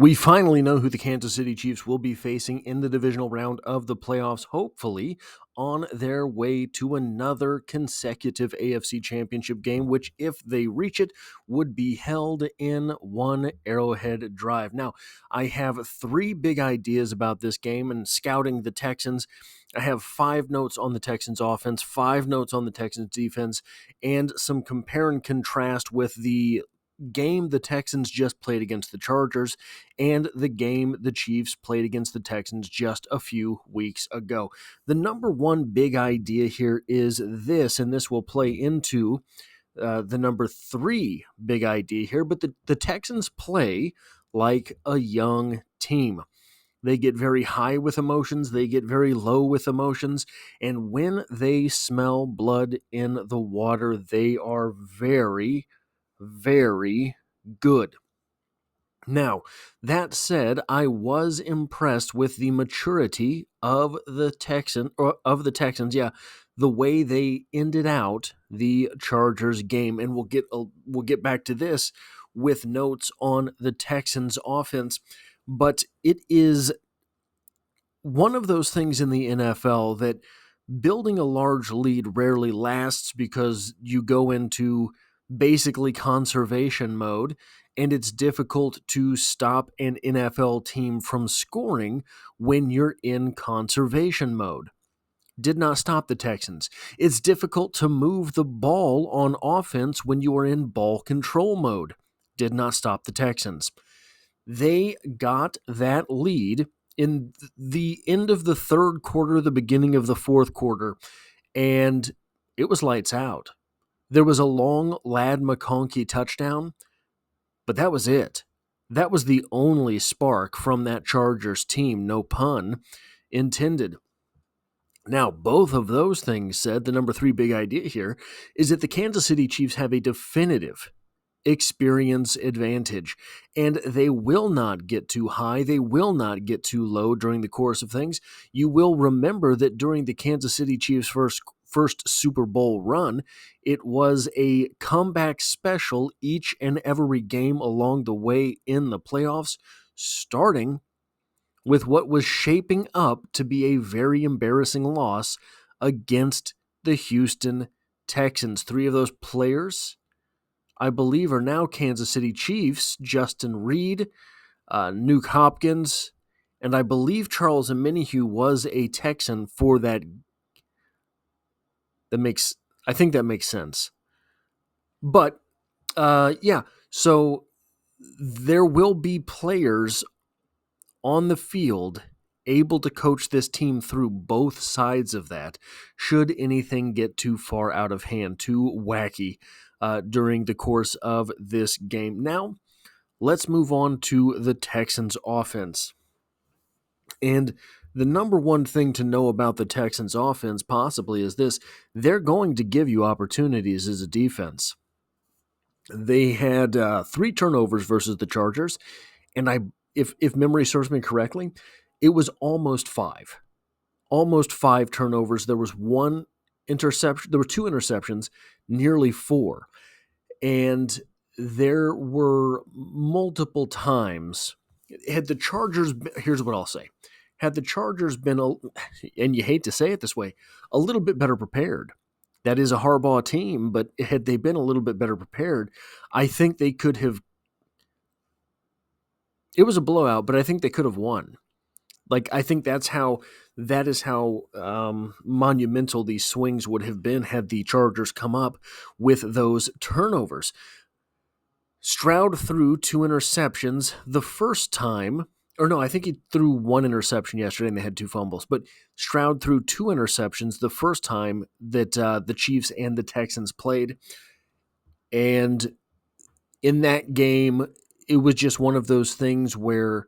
We finally know who the Kansas City Chiefs will be facing in the divisional round of the playoffs, hopefully on their way to another consecutive AFC Championship game, which, if they reach it, would be held in one Arrowhead Drive. Now, I have three big ideas about this game and scouting the Texans. I have 5 notes on the Texans offense, 5 notes on the Texans defense, and some compare and contrast with the game the Texans just played against the Chargers and the game the Chiefs played against the Texans just a few weeks ago. The number one big idea here is this, and this will play into the number 3 big idea here, but the Texans play like a young team. They get very high with emotions, they get very low with emotions, and when they smell blood in the water, they are very, very good. Now, that said, I was impressed with the maturity of the Texans, the way they ended out the Chargers game, and we'll get back to this with notes on the Texans offense, but it is one of those things in the NFL that building a large lead rarely lasts because you go into basically conservation mode, and it's difficult to stop an NFL team from scoring when you're in conservation mode. Did not stop the Texans. It's difficult to move the ball on offense when you are in ball control mode. Did not stop the Texans. They got that lead in the end of the third quarter, the beginning of the fourth quarter, and it was lights out. There was a long Ladd McConkey touchdown, but that was it. That was the only spark from that Chargers team, no pun intended. Now, both of those things said, the number 3 big idea here is that the Kansas City Chiefs have a definitive experience advantage, and they will not get too high, they will not get too low during the course of things. You will remember that during the Kansas City Chiefs' first Super Bowl run, it was a comeback special each and every game along the way in the playoffs, starting with what was shaping up to be a very embarrassing loss against the Houston Texans. 3 of those players, I believe, are now Kansas City Chiefs: Justin Reed, Nuke Hopkins, and I believe Charles Omenihu was a Texan for that. I think that makes sense. But, so there will be players on the field able to coach this team through both sides of that, should anything get too far out of hand, too wacky during the course of this game. Now, let's move on to the Texans offense. And the number one thing to know about the Texans offense possibly is this: they're going to give you opportunities as a defense. They had 3 turnovers versus the Chargers, and if memory serves me correctly, it was almost 5. Almost 5 turnovers. There was 1 interception. There were 2 interceptions, nearly 4. And there were multiple times. Had the Chargers, here's what I'll say. Had the Chargers been, and you hate to say it this way, a little bit better prepared. That is a Harbaugh team, but had they been a little bit better prepared, I think they could have. It was a blowout, but I think they could have won. I think that is how monumental these swings would have been had the Chargers come up with those turnovers. Stroud threw 2 interceptions the first time, or no, I think he threw 1 interception yesterday and they had 2 fumbles, but Stroud threw 2 interceptions the first time that the Chiefs and the Texans played. And in that game, it was just one of those things where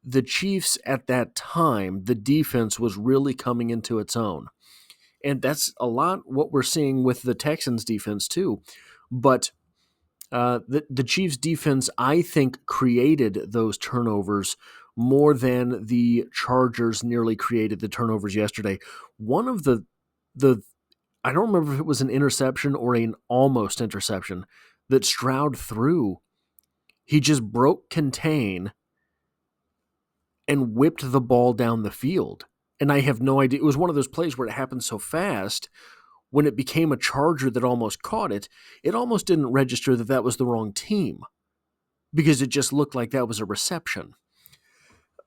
the Chiefs at that time, the defense was really coming into its own. And that's a lot what we're seeing with the Texans defense too. But the Chiefs defense, I think, created those turnovers more than the Chargers nearly created the turnovers yesterday. One of the I don't remember if it was an interception or an almost interception that Stroud threw. He just broke contain and whipped the ball down the field. And I have no idea. It was one of those plays where it happened so fast. When it became a Charger that almost caught it, it almost didn't register that that was the wrong team because it just looked like that was a reception.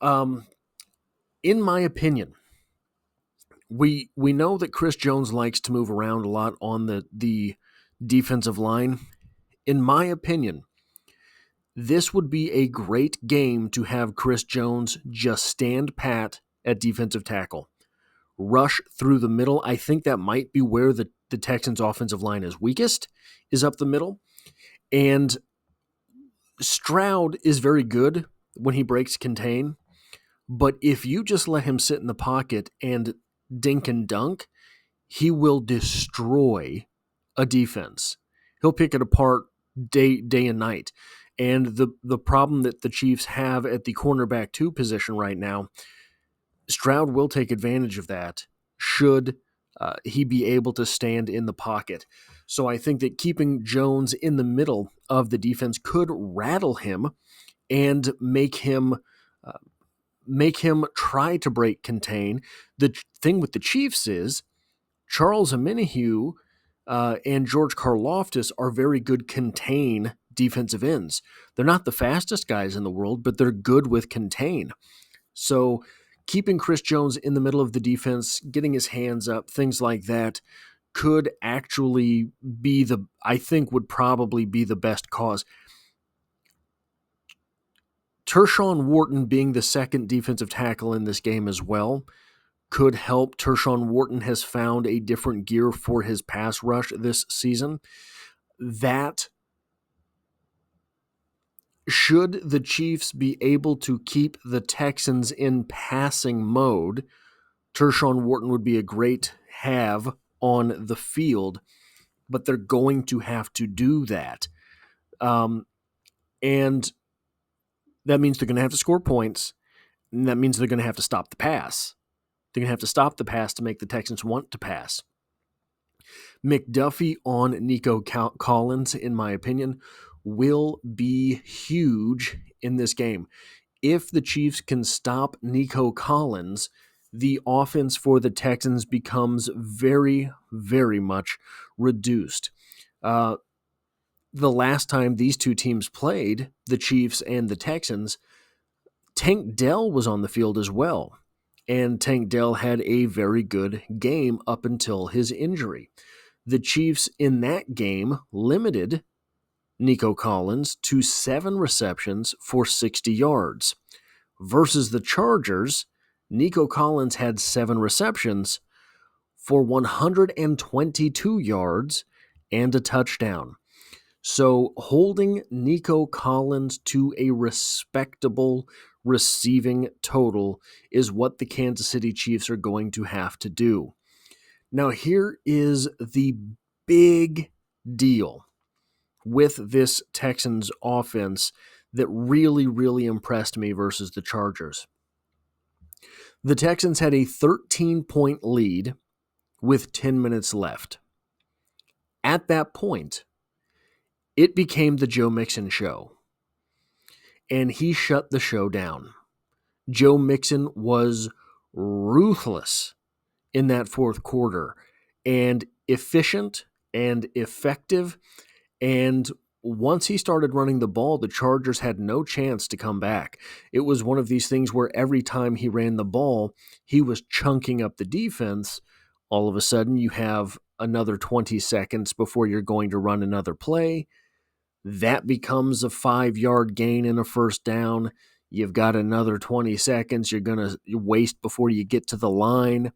In my opinion, we know that Chris Jones likes to move around a lot on the defensive line. In my opinion, this would be a great game to have Chris Jones just stand pat at defensive tackle. Rush through the middle. I think that might be where the Texans' offensive line is weakest, is up the middle. And Stroud is very good when he breaks contain, but if you just let him sit in the pocket and dink and dunk, he will destroy a defense. He'll pick it apart day and night. And the problem that the Chiefs have at the cornerback 2 position right now, Stroud will take advantage of that should he be able to stand in the pocket. So I think that keeping Jones in the middle of the defense could rattle him and make him try to break contain. The thing with the Chiefs is Charles Omenihu and George Karlaftis are very good contain defensive ends. They're not the fastest guys in the world, but they're good with contain. So keeping Chris Jones in the middle of the defense, getting his hands up, things like that, could actually be would probably be the best cause. Tershawn Wharton being the second defensive tackle in this game as well could help. Tershawn Wharton has found a different gear for his pass rush this season. That should the Chiefs be able to keep the Texans in passing mode, Tershawn Wharton would be a great have on the field, but they're going to have to do that. And that means they're going to have to score points, and that means they're going to have to stop the pass. They're going to have to stop the pass to make the Texans want to pass. McDuffie on Nico Collins, in my opinion, will be huge in this game. If the Chiefs can stop Nico Collins, the offense for the Texans becomes very, very much reduced. The last time these two teams played, the Chiefs and the Texans, Tank Dell was on the field as well. And Tank Dell had a very good game up until his injury. The Chiefs in that game limited Nico Collins to 7 receptions for 60 yards. Versus the Chargers, Nico Collins had 7 receptions for 122 yards and a touchdown. So holding Nico Collins to a respectable receiving total is what the Kansas City Chiefs are going to have to do. Now, here is the big deal with this Texans offense that really, really impressed me versus the Chargers. The Texans had a 13-point lead with 10 minutes left. At that point, it became the Joe Mixon show, and he shut the show down. Joe Mixon was ruthless in that fourth quarter and efficient and effective. And once he started running the ball, the Chargers had no chance to come back. It was one of these things where every time he ran the ball, he was chunking up the defense. All of a sudden, you have another 20 seconds before you're going to run another play. That becomes a 5-yard gain and a first down. You've got another 20 seconds you're going to waste before you get to the line.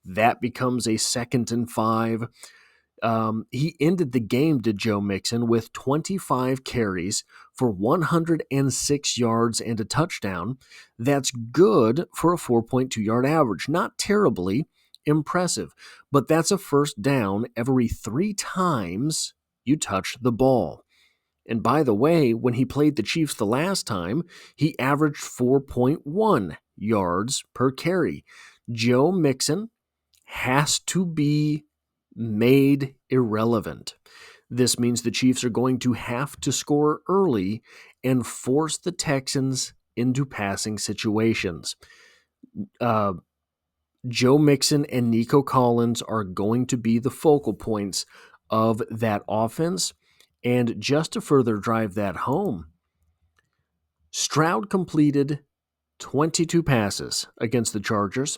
That becomes a 2nd and 5. He ended the game, did Joe Mixon, with 25 carries for 106 yards and a touchdown. That's good for a 4.2-yard average. Not terribly impressive, but that's a first down every 3 times you touch the ball. And by the way, when he played the Chiefs the last time, he averaged 4.1 yards per carry. Joe Mixon has to be made irrelevant. This means the Chiefs are going to have to score early and force the Texans into passing situations. Joe Mixon and Nico Collins are going to be the focal points of that offense. And just to further drive that home, Stroud completed 22 passes against the Chargers.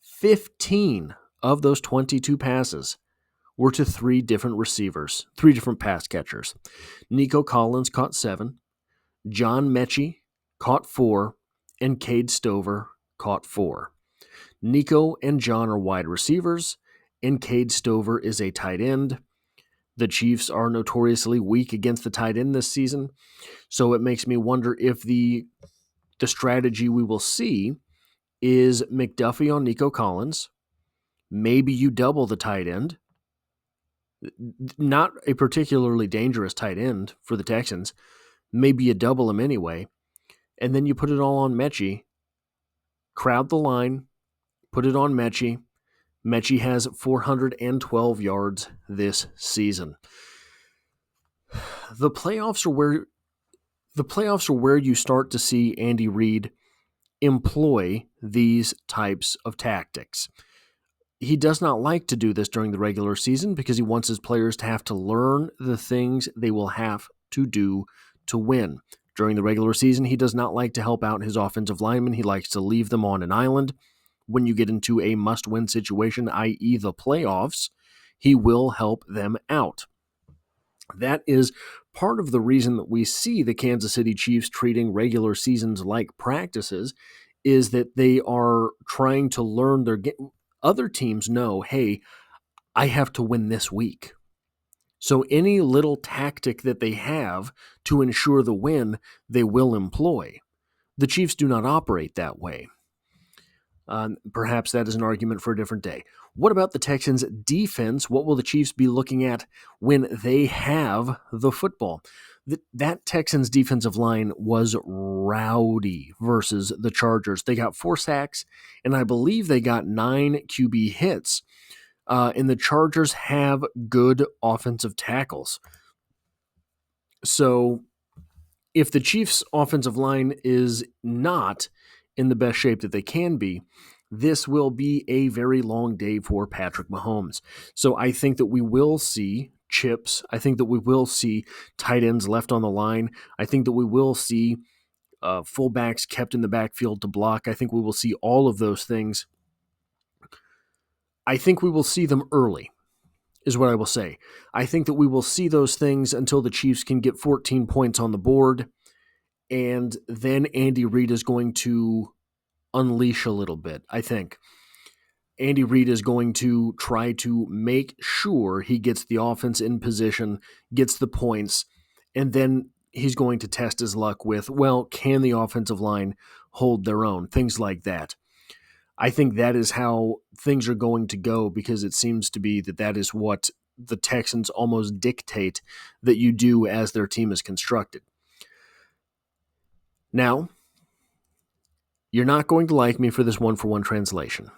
15 of those 22 passes were to three different receivers, three different pass catchers. Nico Collins caught 7, John Mechie caught 4, and Cade Stover caught 4. Nico and John are wide receivers, and Cade Stover is a tight end. The Chiefs are notoriously weak against the tight end this season, so it makes me wonder if the strategy we will see is McDuffie on Nico Collins. Maybe you double the tight end. Not a particularly dangerous tight end for the Texans. Maybe you double him anyway, and then you put it all on Mechie. Crowd the line, put it on Mechie. Mechie has 412 yards this season. The playoffs are where you start to see Andy Reid employ these types of tactics. He does not like to do this during the regular season because he wants his players to have to learn the things they will have to do to win. During the regular season, he does not like to help out his offensive linemen. He likes to leave them on an island. When you get into a must-win situation, i.e. the playoffs, he will help them out. That is part of the reason that we see the Kansas City Chiefs treating regular seasons like practices, is that they are trying to learn their game. Other teams know, hey, I have to win this week. So any little tactic that they have to ensure the win, they will employ. The Chiefs do not operate that way. Perhaps that is an argument for a different day. What about the Texans' defense? What will the Chiefs be looking at when they have the football? That Texans defensive line was rowdy versus the Chargers. They got 4 sacks, and I believe they got 9 QB hits. And the Chargers have good offensive tackles. So if the Chiefs' offensive line is not in the best shape that they can be, this will be a very long day for Patrick Mahomes. So I think that we will see chips. I think that we will see tight ends left on the line. I think that we will see fullbacks kept in the backfield to block. I think we will see all of those things. I think we will see them early, is what I will say. I think that we will see those things until the Chiefs can get 14 points on the board, and then Andy Reid is going to unleash a little bit. I think Andy Reid is going to try to make sure he gets the offense in position, gets the points, and then he's going to test his luck with, well, can the offensive line hold their own? Things like that. I think that is how things are going to go, because it seems to be that is what the Texans almost dictate that you do as their team is constructed. Now, you're not going to like me for this one-for-one translation,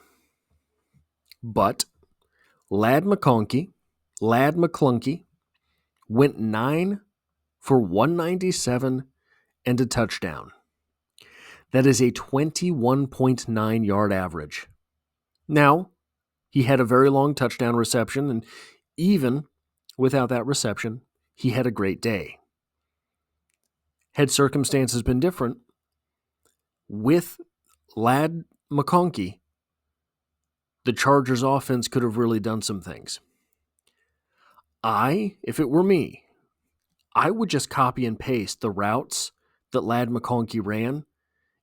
but Ladd McConkey went 9 for 197 and a touchdown. That is a 21.9 yard average. Now, he had a very long touchdown reception, and even without that reception, he had a great day. Had circumstances been different, with Ladd McConkey, the Chargers offense could have really done some things. If it were me, I would just copy and paste the routes that Ladd McConkey ran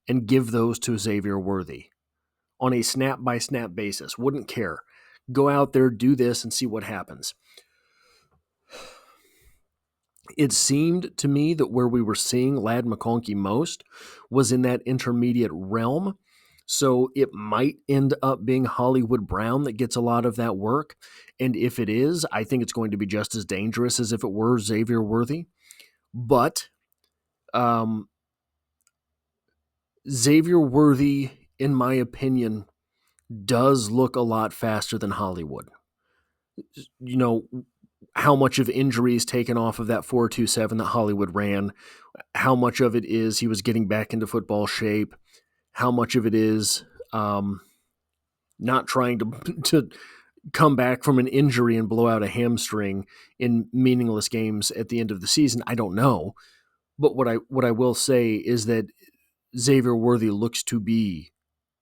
and give those to Xavier Worthy on a snap-by-snap basis. Wouldn't care. Go out there, do this, and see what happens. It seemed to me that where we were seeing Ladd McConkey most was in that intermediate realm. So it might end up being Hollywood Brown that gets a lot of that work. And if it is, I think it's going to be just as dangerous as if it were Xavier Worthy. But Xavier Worthy, in my opinion, does look a lot faster than Hollywood. You know, how much of injury is taken off of that 4.27 that Hollywood ran, how much of it is he was getting back into football shape, how much of it is not trying to come back from an injury and blow out a hamstring in meaningless games at the end of the season. I don't know. But what I will say is that Xavier Worthy looks to be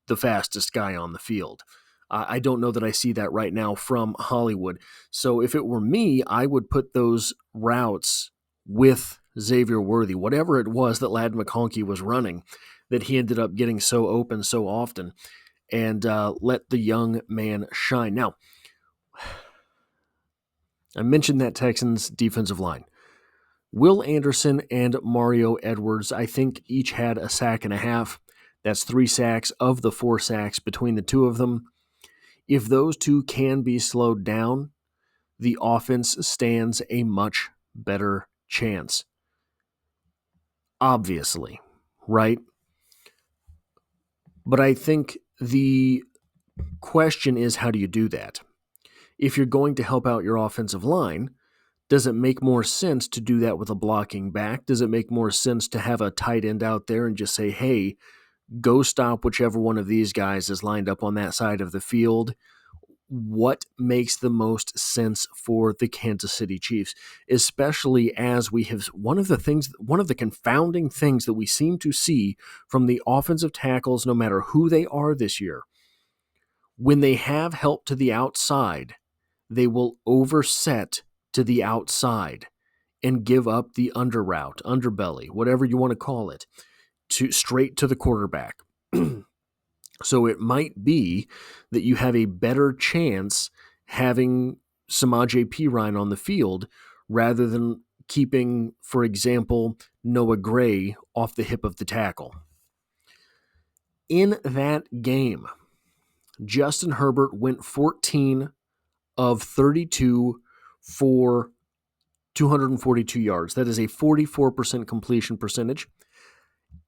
the fastest guy on the field. I don't know that I see that right now from Hollywood. So if it were me, I would put those routes with Xavier Worthy, whatever it was that Ladd McConkey was running, that he ended up getting so open so often, and let the young man shine. Now, I mentioned that Texans defensive line. Will Anderson and Mario Edwards, I think, each had a sack and a half. That's 3 sacks of the 4 sacks between the two of them. If those two can be slowed down, the offense stands a much better chance. Obviously, right? But I think the question is, how do you do that? If you're going to help out your offensive line, does it make more sense to do that with a blocking back? Does it make more sense to have a tight end out there and just say, hey, go stop whichever one of these guys is lined up on that side of the field? What makes the most sense for the Kansas City Chiefs, especially as we have one of the confounding things that we seem to see from the offensive tackles, no matter who they are this year, when they have help to the outside, they will overset to the outside and give up the under route, underbelly, whatever you want to call it, straight to the quarterback. So it might be that you have a better chance having Samaje Perine on the field rather than keeping, for example, Noah Gray off the hip of the tackle. In that game, Justin Herbert went 14 of 32 for 242 yards. That is a 44% completion percentage.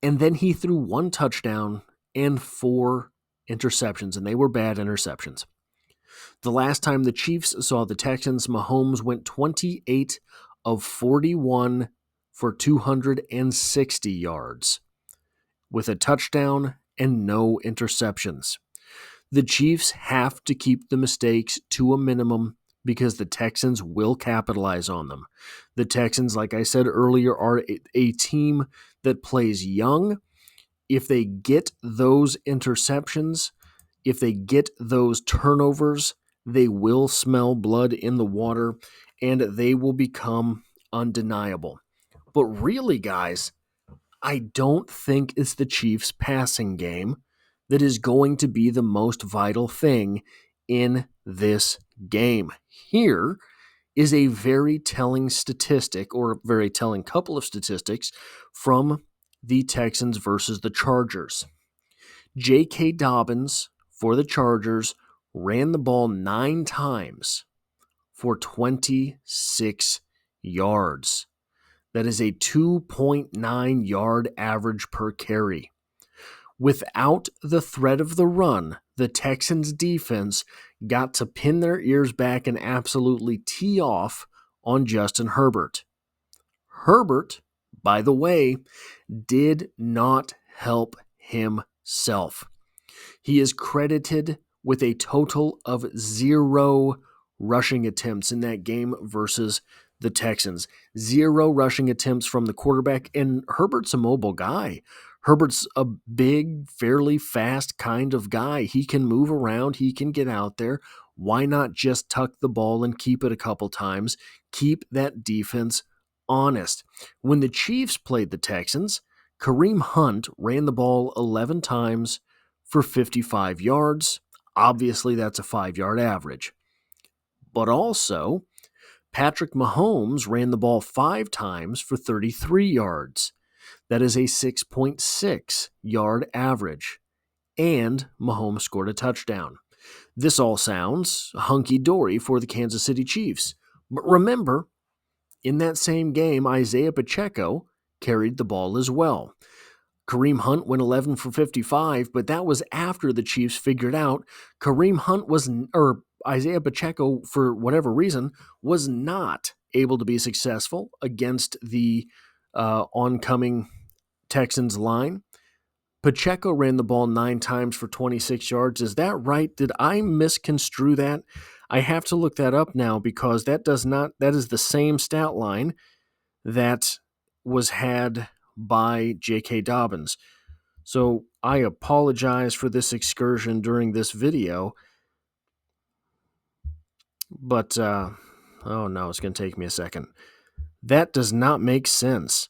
And then he threw 1 touchdown and 4 interceptions, and they were bad interceptions. The last time the Chiefs saw the Texans, Mahomes went 28 of 41 for 260 yards with a touchdown and no interceptions. The Chiefs have to keep the mistakes to a minimum because the Texans will capitalize on them. The Texans, like I said earlier, are a team that plays young. If they get those interceptions, if they get those turnovers, they will smell blood in the water and they will become undeniable. But really, guys, I don't think it's the Chiefs' passing game that is going to be the most vital thing in this game. Here is a very telling statistic, or a very telling couple of statistics from the Texans versus the Chargers. J.K. Dobbins for the Chargers ran the ball 9 times for 26 yards. That is a 2.9 yard average per carry. Without the threat of the run, the Texans defense got to pin their ears back and absolutely tee off on Justin Herbert. Herbert, by the way, did not help himself. He is credited with a total of 0 rushing attempts in that game versus the Texans. 0 rushing attempts from the quarterback, and Herbert's a mobile guy. Herbert's a big, fairly fast kind of guy. He can move around. He can get out there. Why not just tuck the ball and keep it a couple times? Keep that defense honest. When the Chiefs played the Texans, Kareem Hunt ran the ball 11 times for 55 yards. Obviously, that's a 5-yard average. But also, Patrick Mahomes ran the ball 5 times for 33 yards. That is a 6.6 yard average. And Mahomes scored a touchdown. This all sounds hunky-dory for the Kansas City Chiefs. But remember, in that same game, Isaiah Pacheco carried the ball as well. Kareem Hunt went 11 for 55, but that was after the Chiefs figured out Isaiah Pacheco, for whatever reason, was not able to be successful against the oncoming Texans line. Pacheco ran the ball 9 times for 26 yards. Is that right? Did I misconstrue that? I have to look that up now because that is the same stat line that was had by J.K. Dobbins. So I apologize for this excursion during this video, but oh no, it's going to take me a second. That does not make sense.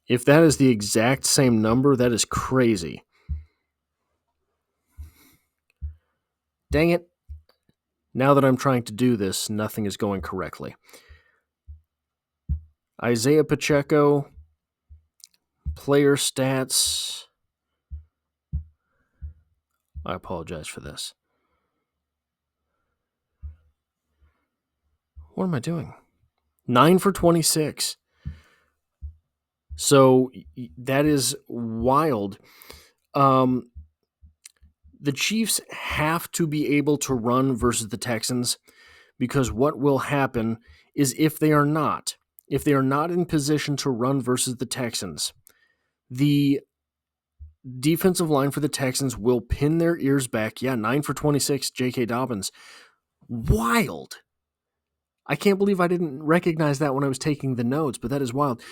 If that is the exact same number, that is crazy. Dang it. Now that I'm trying to do this, nothing is going correctly. Isaiah Pacheco, player stats. I apologize for this. What am I doing? 9 for 26. So that is wild. The Chiefs have to be able to run versus the Texans, because what will happen is if they are not in position to run versus the Texans, the defensive line for the Texans will pin their ears back. Yeah, 9 for 26, J.K. Dobbins. Wild. I can't believe I didn't recognize that when I was taking the notes, but that is wild.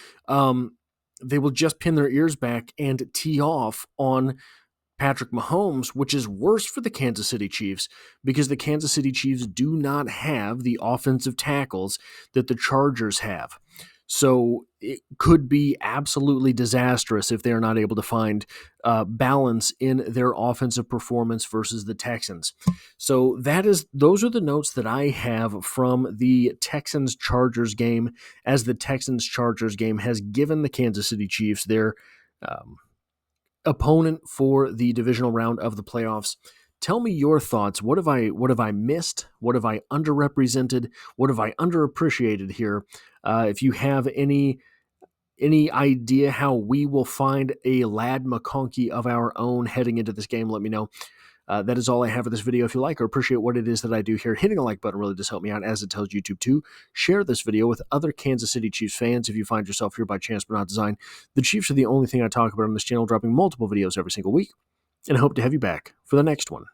They will just pin their ears back and tee off on Patrick Mahomes, which is worse for the Kansas City Chiefs because the Kansas City Chiefs do not have the offensive tackles that the Chargers have. So it could be absolutely disastrous if they are not able to find balance in their offensive performance versus the Texans. So those are the notes that I have from the Texans-Chargers game, as the Texans-Chargers game has given the Kansas City Chiefs their opponent for the divisional round of the playoffs. Tell me your thoughts. What have I missed? What have I underrepresented? What have I underappreciated here? If you have any idea how we will find a Lad McConkey of our own heading into this game, let me know. That is all I have for this video. If you like or appreciate what it is that I do here, hitting a like button really does help me out, as it tells YouTube to share this video with other Kansas City Chiefs fans. If you find yourself here by chance but not design, the Chiefs are the only thing I talk about on this channel, dropping multiple videos every single week, and I hope to have you back for the next one.